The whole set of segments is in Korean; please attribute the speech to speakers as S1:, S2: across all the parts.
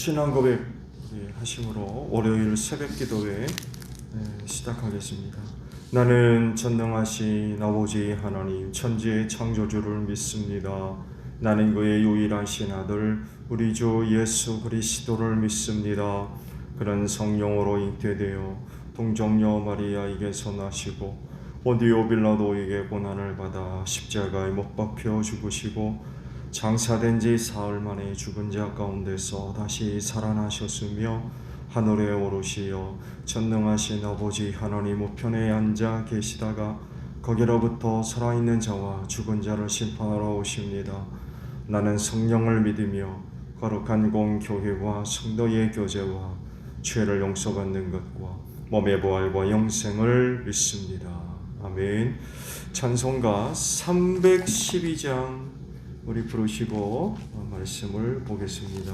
S1: 신앙 고백 하심으로 월요일 새벽 기도회 시작하겠습니다. 나는 전능하신 아버지 하나님 천지의 창조주를 믿습니다. 나는 그의 유일하신 아들 우리 주 예수 그리스도를 믿습니다. 그는 성령으로 잉태되어 동정녀 마리아에게서 나시고 본디오 빌라도에게 고난을 받아 십자가에 못 박혀 죽으시고 장사된 지 사흘 만에 죽은 자 가운데서 다시 살아나셨으며 하늘에 오르시어 전능하신 아버지 하나님 우편에 앉아 계시다가 거기로부터 살아있는 자와 죽은 자를 심판하러 오십니다. 나는 성령을 믿으며 거룩한 공교회와 성도의 교제와 죄를 용서받는 것과 몸의 부활과 영생을 믿습니다. 아멘. 찬송가 312장 우리 부르시고 말씀을 보겠습니다.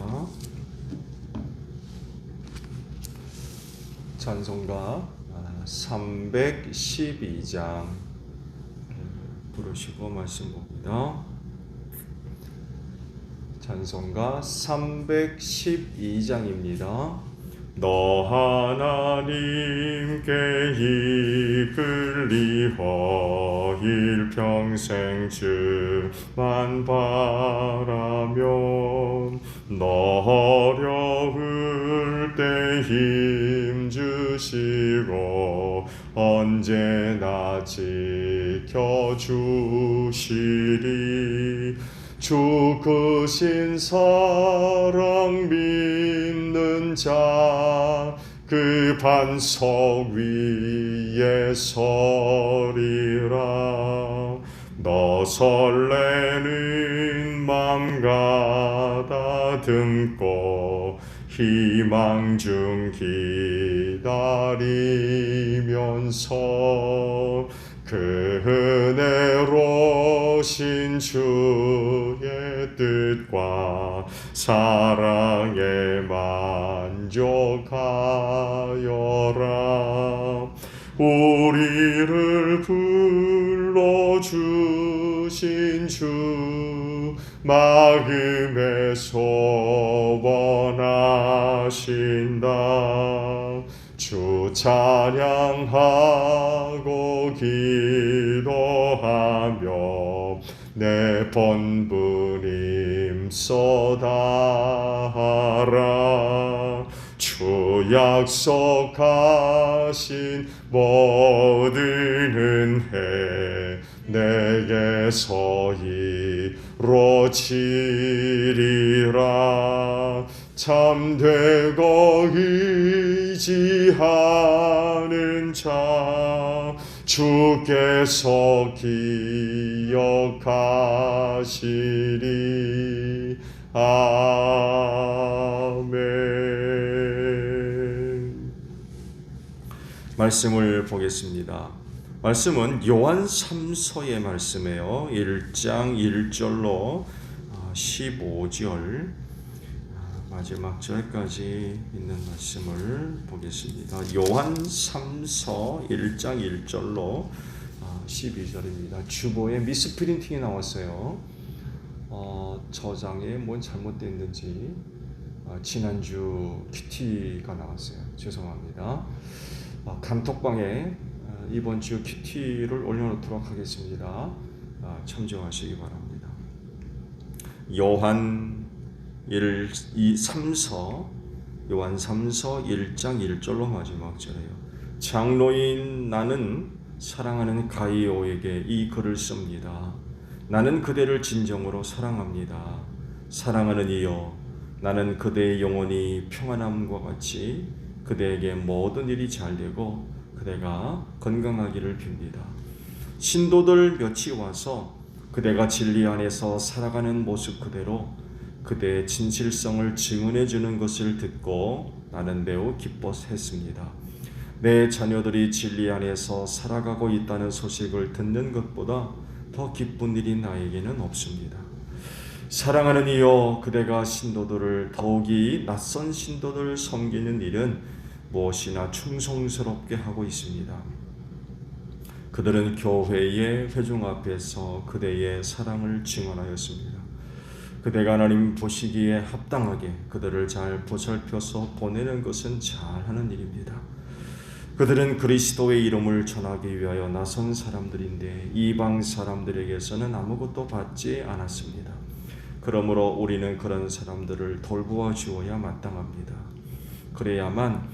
S1: 찬송가 312장 부르시고 말씀 봅니다. 찬송가 312장입니다. 너 하나님께 이끌리어 일평생 주만 바라면 너 어려울 때 힘주시고 언제나 지켜주시리. 주 크신 사랑 믿는 자 그 반석 위에 서리라. 너 설레는 맘 가다듬고 희망 중 기다리면서 그 은혜로신 주의 뜻과 사랑에 만족하여라. 우리를 불러주신 주 마음에서 원하신다. 주 찬양하고 기도하며 내 본분 힘써다하라. 주 약속하신 모든 은혜 내게서 이루어지리라. 참되고 의지하는 자 주께서 기억하시리. 아멘. 말씀을 보겠습니다. 말씀은 요한 3서의 말씀이에요. 1장 1절로 15절 마지막 절까지 있는 말씀을 보겠습니다. 요한 3서 1장 1절로 12절입니다. 주보에 미스프린팅이 나왔어요. 저장에 뭔 잘못됐는지 지난주 큐티가 나왔어요. 죄송합니다. 감독방에 이번 주 큐티를 올려놓도록 하겠습니다. 참조하시기 바랍니다. 요한 3서 1장 1절로 마지막 절이에요. 장로인 나는 사랑하는 가이오에게 이 글을 씁니다. 나는 그대를 진정으로 사랑합니다. 사랑하는 이여, 나는 그대의 영혼이 평안함과 같이 그대에게 모든 일이 잘되고 그대가 건강하기를 빕니다. 신도들 몇이 와서 그대가 진리 안에서 살아가는 모습 그대로 그대의 진실성을 증언해 주는 것을 듣고 나는 매우 기뻐했습니다. 내 자녀들이 진리 안에서 살아가고 있다는 소식을 듣는 것보다 더 기쁜 일이 나에게는 없습니다. 사랑하는 이여, 그대가 신도들을 더욱이 낯선 신도들을 섬기는 일은 무엇이나 충성스럽게 하고 있습니다. 그들은 교회의 회중 앞에서 그대의 사랑을 증언하였습니다. 그대가 하나님 보시기에 합당하게 그들을 잘 보살펴서 보내는 것은 잘하는 일입니다. 그들은 그리스도의 이름을 전하기 위하여 나선 사람들인데 이방 사람들에게서는 아무것도 받지 않았습니다. 그러므로 우리는 그런 사람들을 돌보아 주어야 마땅합니다. 그래야만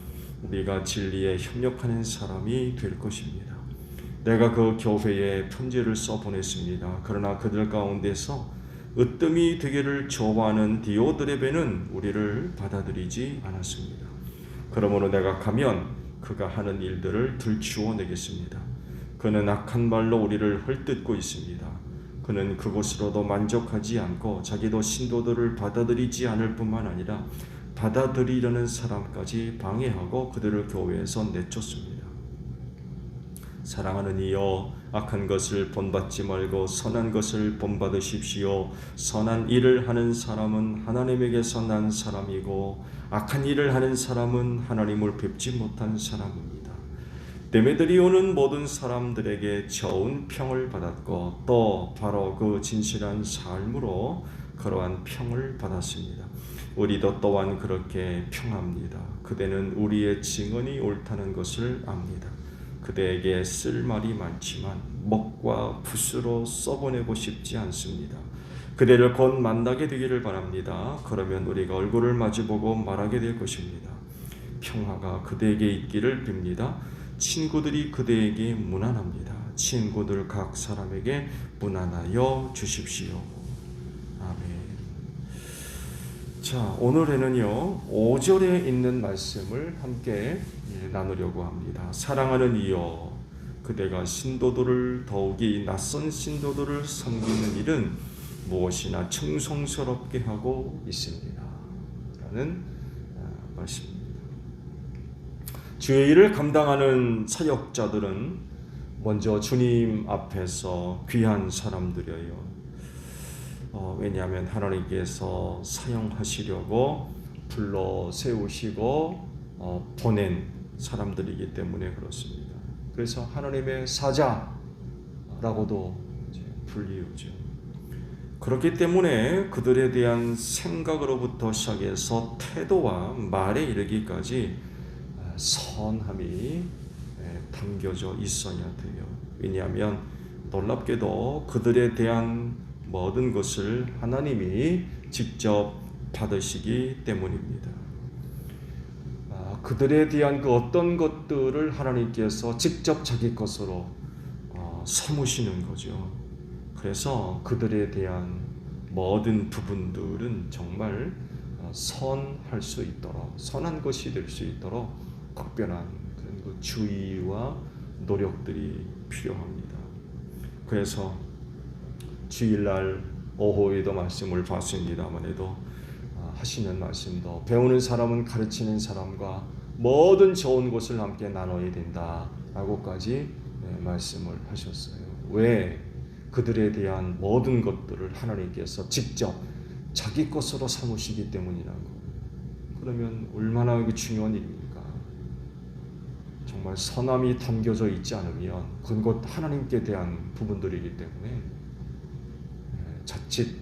S1: 우리가 진리에 협력하는 사람이 될 것입니다. 내가 그 교회에 편지를 써보냈습니다. 그러나 그들 가운데서 으뜸이 되기를 좋아하는 디오드레베는 우리를 받아들이지 않았습니다. 그러므로 내가 가면 그가 하는 일들을 들추어 내겠습니다. 그는 악한 말로 우리를 헐뜯고 있습니다. 그는 그것으로도 만족하지 않고 자기도 신도들을 받아들이지 않을 뿐만 아니라 받아들이려는 사람까지 방해하고 그들을 교회에서 내쫓습니다. 사랑하는 이여, 악한 것을 본받지 말고 선한 것을 본받으십시오. 선한 일을 하는 사람은 하나님에게서 난 사람이고 악한 일을 하는 사람은 하나님을 뵙지 못한 사람입니다. 데메드리오는 모든 사람들에게 좋은 평을 받았고 또 바로 그 진실한 삶으로 그러한 평을 받았습니다. 우리도 또한 그렇게 평합니다. 그대는 우리의 증언이 옳다는 것을 압니다. 그대에게 쓸 말이 많지만 먹과 붓으로 써보내고 싶지 않습니다. 그대를 곧 만나게 되기를 바랍니다. 그러면 우리가 얼굴을 마주보고 말하게 될 것입니다. 평화가 그대에게 있기를 빕니다. 친구들이 그대에게 문안합니다. 친구들 각 사람에게 문안하여 주십시오. 아멘. 자, 오늘에는요 5절에 있는 말씀을 함께 나누려고 합니다. 사랑하는 이여, 그대가 신도들을 더욱이 낯선 신도들을 섬기는 일은 무엇이나 충성스럽게 하고 있습니다. 라는 말씀입니다. 주의 일을 감당하는 사역자들은 먼저 주님 앞에서 귀한 사람들이에요. 왜냐하면 하나님께서 사용하시려고 불러 세우시고 보낸 사람들이기 때문에 그렇습니다. 그래서 하나님의 사자라고도 불리우죠. 그렇기 때문에 그들에 대한 생각으로부터 시작해서 태도와 말에 이르기까지 선함이 담겨져 있어야 돼요. 왜냐하면 놀랍게도 그들에 대한 모든 것을 하나님이 직접 받으시기 때문입니다. 그들에 대한 그 어떤 것들을 하나님께서 직접 자기 것으로 삼으시는 거죠. 그래서 그들에 대한 모든 부분들은 정말 선할 수 있도록, 선한 것이 될 수 있도록 특별한 그런 그 주의와 노력들이 필요합니다. 그래서 주일날 오후에도 말씀을 봤습니다만에도 하시는 말씀도 배우는 사람은 가르치는 사람과 모든 좋은 것을 함께 나눠야 된다라고까지 말씀을 하셨어요. 왜? 그들에 대한 모든 것들을 하나님께서 직접 자기 것으로 삼으시기 때문이라고. 그러면 얼마나 중요한 일입니까? 정말 선함이 담겨져 있지 않으면 그건 곧 하나님께 대한 부분들이기 때문에 자칫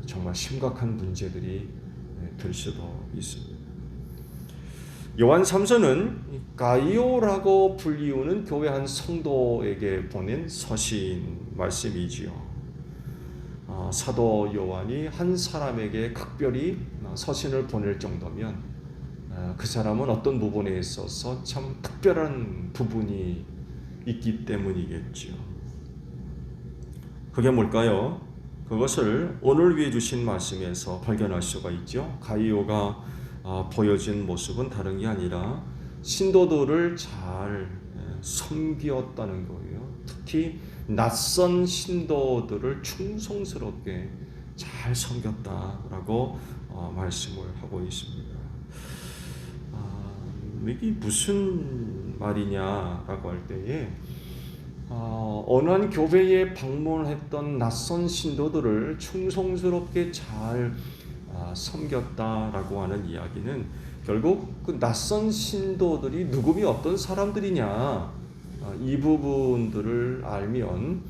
S1: 정말 심각한 문제들이 될 수도 있습니다. 요한 3서는 가이오라고 불리우는 교회 한 성도에게 보낸 서신 말씀이지요. 사도 요한이 한 사람에게 각별히 서신을 보낼 정도면 그 사람은 어떤 부분에 있어서 참 특별한 부분이 있기 때문이겠죠. 그게 뭘까요? 그것을 오늘 위해 주신 말씀에서 발견할 수가 있죠. 가이오가 보여진 모습은 다른 게 아니라 신도들을 잘 섬기었다는 거예요. 특히 낯선 신도들을 충성스럽게 잘 섬겼다라고 말씀을 하고 있습니다. 이게 무슨 말이냐라고 할 때에 어느 한 교회에 방문했던 낯선 신도들을 충성스럽게 잘 섬겼다라고 하는 이야기는 결국 그 낯선 신도들이 누구미 어떤 사람들이냐 이 부분들을 알면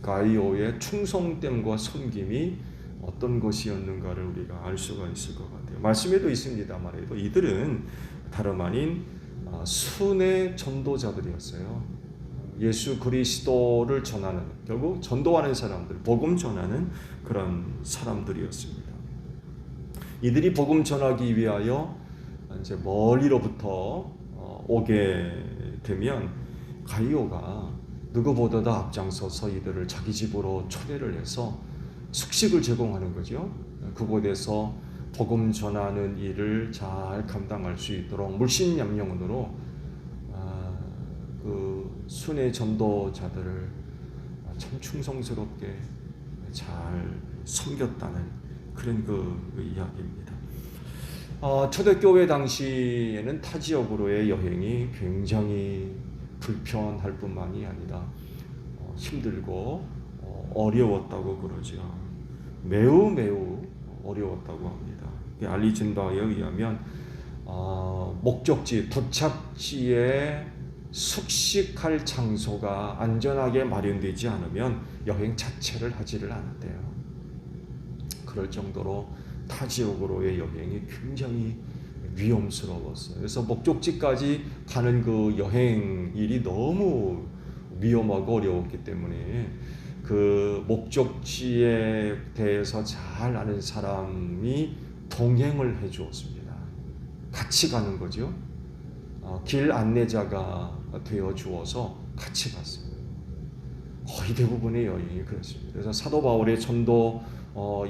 S1: 가이오의 충성됨과 섬김이 어떤 것이었는가를 우리가 알 수가 있을 것 같아요. 말씀에도 있습니다만 이들은 다름 아닌 순회 전도자들이었어요. 예수 그리스도를 전하는, 결국 전도하는 사람들, 복음 전하는 그런 사람들이었습니다. 이들이 복음 전하기 위하여 이제 멀리로부터 오게 되면 가이오가 누구보다도 앞장서서 이들을 자기 집으로 초대를 해서 숙식을 제공하는 거죠. 그곳에서 복음 전하는 일을 잘 감당할 수 있도록 물심양면으로 그 순회 전도자들을 참 충성스럽게 잘 섬겼다는 그런 그 이야기입니다. 초대교회 당시에는 타 지역으로의 여행이 굉장히 불편할 뿐만이 아니라 힘들고 어려웠다고 그러죠. 매우 어려웠다고 합니다. 알려진 바에 의하면 목적지, 도착지에 숙식할 장소가 안전하게 마련되지 않으면 여행 자체를 하지를 않았대요. 그럴 정도로 타 지역으로의 여행이 굉장히 위험스러웠어요. 그래서 목적지까지 가는 그 여행 일이 너무 위험하고 어려웠기 때문에 그 목적지에 대해서 잘 아는 사람이 동행을 해 주었습니다. 같이 가는 거죠. 길 안내자가 되어 주어서 같이 갔어요. 거의 대부분의 여행이 그렇습니다. 그래서 사도 바울의 전도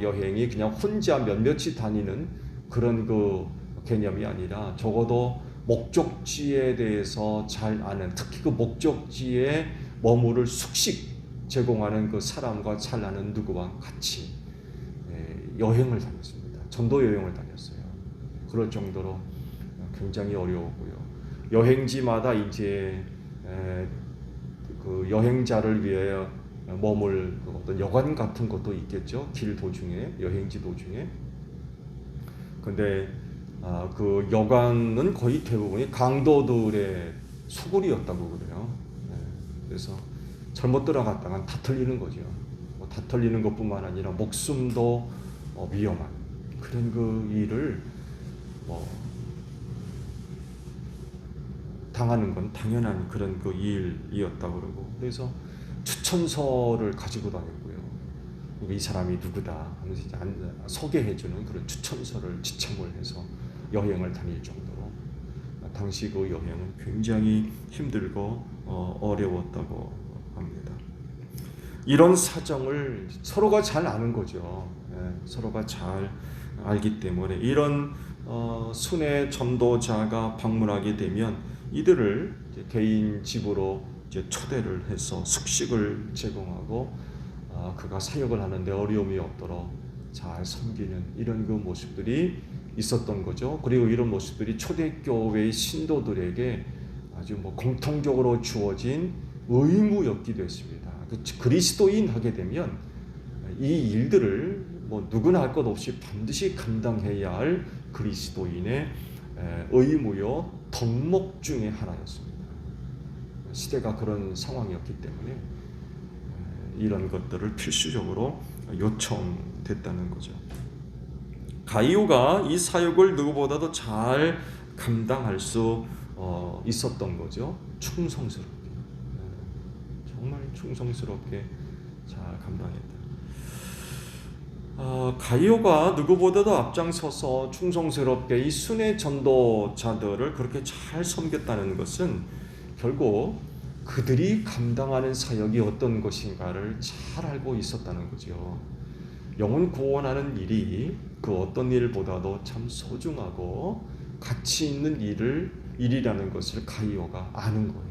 S1: 여행이 그냥 혼자 몇몇이 다니는 그런 그 개념이 아니라 적어도 목적지에 대해서 잘 아는, 특히 그 목적지에 머무를 숙식 제공하는 그 사람과 잘 아는 누구와 같이 여행을 다녔습니다. 전도 여행을 다녔어요. 그럴 정도로 굉장히 어려웠고요. 여행지마다 이제 그 여행자를 위해 머물 어떤 여관 같은 것도 있겠죠. 길 도중에, 여행지 도중에. 근데 그 여관은 거의 대부분이 강도들의 소굴이었다고 그래요. 그래서 잘못 들어갔다간 다 털리는 거죠. 다 털리는 것뿐만 아니라 목숨도 위험한 그런 그 일을 당하는 건 당연한 그런 그 일이었다고 그러고, 그래서 추천서를 가지고 다녔고요. 이 사람이 누구다 하면서 이제 소개해주는 그런 추천서를 지참을 해서 여행을 다닐 정도로 당시 그 여행은 굉장히 힘들고 어려웠다고 합니다. 이런 사정을 서로가 잘 아는 거죠. 서로가 잘 알기 때문에 이런 순회 전도자가 방문하게 되면 이들을 개인 집으로 이제 초대를 해서 숙식을 제공하고 그가 사역을 하는데 어려움이 없도록 잘 섬기는 이런 그 모습들이 있었던 거죠. 그리고 이런 모습들이 초대교회의 신도들에게 아주 공통적으로 주어진 의무였기도 했습니다. 그리스도인 하게 되면 이 일들을 누구나 할 것 없이 반드시 감당해야 할 그리스도인의 의무요 덕목 중에 하나였습니다. 시대가 그런 상황이었기 때문에 이런 것들을 필수적으로 요청됐다는 거죠. 가이오가 이 사역을 누구보다도 잘 감당할 수 있었던 거죠. 충성스럽게, 정말 충성스럽게 잘 감당했다. 가이오가 누구보다도 앞장서서 충성스럽게 이 순회 전도자들을 그렇게 잘 섬겼다는 것은 결국 그들이 감당하는 사역이 어떤 것인가를 잘 알고 있었다는 거죠. 영혼 구원하는 일이 그 어떤 일보다도 참 소중하고 가치 있는 일이라는 것을 가이오가 아는 거예요.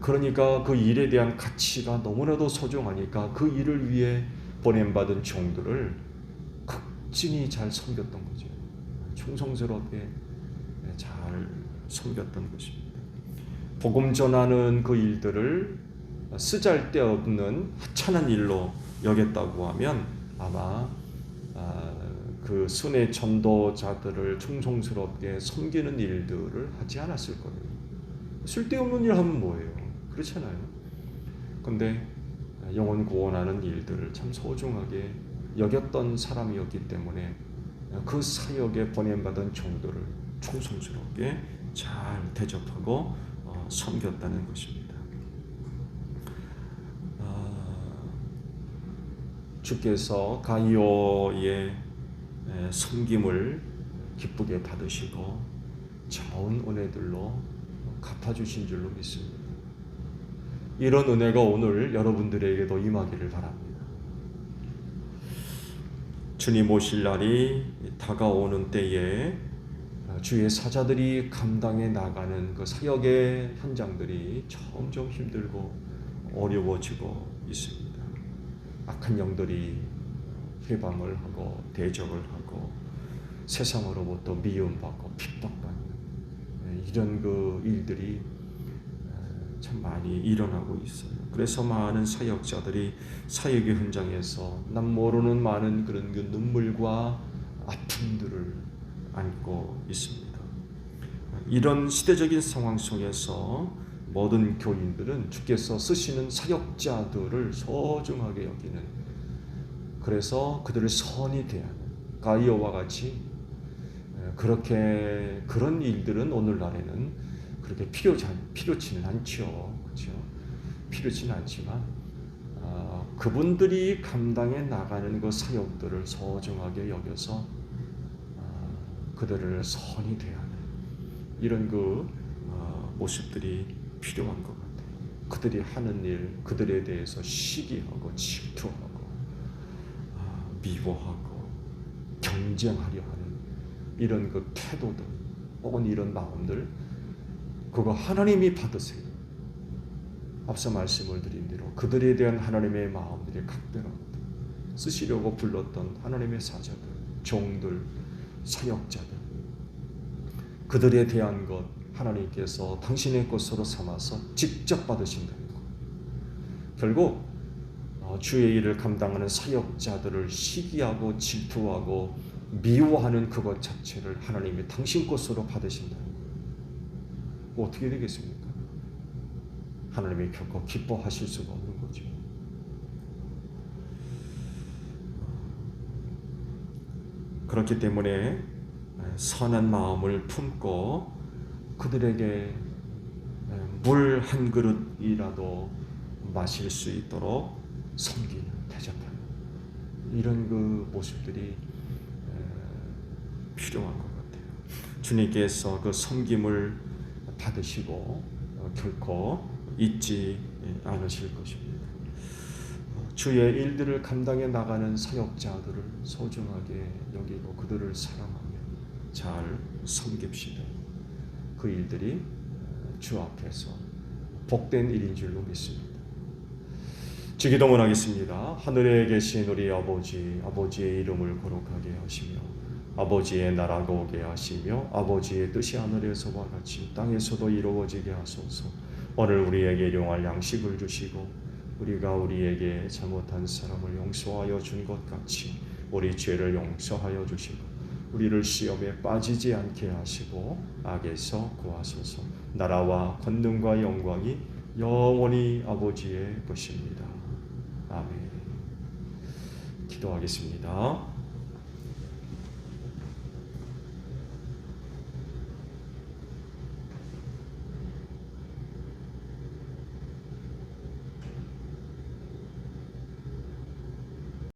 S1: 그러니까 그 일에 대한 가치가 너무나도 소중하니까 그 일을 위해 보냄받은 종들을 극진히 잘 섬겼던 거죠. 충성스럽게 잘 섬겼던 것입니다. 복음 전하는 그 일들을 쓰잘데없는 하찮은 일로 여겼다고 하면 아마 그 순회 전도자들을 충성스럽게 섬기는 일들을 하지 않았을 거예요. 쓸데없는 일 하면 뭐예요? 그렇잖아요. 근데 영혼 구원하는 일들을 참 소중하게 여겼던 사람이었기 때문에 그 사역에 보냄받은 종들을 충성스럽게 잘 대접하고 섬겼다는 것입니다. 주께서 가이오의 섬김을 기쁘게 받으시고 좋은 은혜들로 갚아주신 줄로 믿습니다. 이런 은혜가 오늘 여러분들에게도 임하기를 바랍니다. 주님 오실 날이 다가오는 때에 주의 사자들이 감당해 나가는 그 사역의 현장들이 점점 힘들고 어려워지고 있습니다. 악한 영들이 해방을 하고 대적을 하고 세상으로부터 미움받고 핍박받는 이런 그 일들이 참 많이 일어나고 있어요. 그래서 많은 사역자들이 사역의 현장에서 남 모르는 많은 그런 그 눈물과 아픔들을 안고 있습니다. 이런 시대적인 상황 속에서 모든 교인들은 주께서 쓰시는 사역자들을 소중하게 여기는, 그래서 그들을 선히 대하는 가이오와 같이 그런 일들은 오늘날에는 그렇게 필요치는 않죠. 그렇죠? 필요치는 않지만 그분들이 감당해 나가는 그 사역들을 소중하게 여겨서 그들을 선히 대하는 이런 그 모습들이 필요한 것 같아요. 그들이 하는 일, 그들에 대해서 시기하고 질투하고 미워하고 경쟁하려 하는 이런 그 태도들 혹은 이런 마음들, 그거 하나님이 받으세요. 앞서 말씀을 드린 대로 그들에 대한 하나님의 마음들이 각별합니다. 쓰시려고 불렀던 하나님의 사자들, 종들, 사역자들, 그들에 대한 것 하나님께서 당신의 것으로 삼아서 직접 받으신다는 것. 결국 주의 일을 감당하는 사역자들을 시기하고 질투하고 미워하는 그것 자체를 하나님이 당신 것으로 받으신다는 거. 어떻게 되겠습니까? 하나님이 결코 기뻐하실 수가 없는 거죠. 그렇기 때문에 선한 마음을 품고 그들에게 물 한 그릇이라도 마실 수 있도록 섬기는, 대접하는 이런 그 모습들이 필요한 것 같아요. 주님께서 그 섬김을 받으시고 결코 잊지 않으실 것입니다. 주의 일들을 감당해 나가는 사역자들을 소중하게 여기고 그들을 사랑하며 잘 섬깁시다. 그 일들이 주 앞에서 복된 일인 줄로 믿습니다. 주기도문 하겠습니다. 하늘에 계신 우리 아버지, 아버지의 이름을 거룩하게 하시며 아버지의 나라가 오게 하시며 아버지의 뜻이 하늘에서와 같이 땅에서도 이루어지게 하소서. 오늘 우리에게 일용할 양식을 주시고 우리가 우리에게 잘못한 사람을 용서하여 준 것 같이 우리 죄를 용서하여 주시고 우리를 시험에 빠지지 않게 하시고 악에서 구하소서. 나라와 권능과 영광이 영원히 아버지의 것입니다. 아멘. 기도하겠습니다.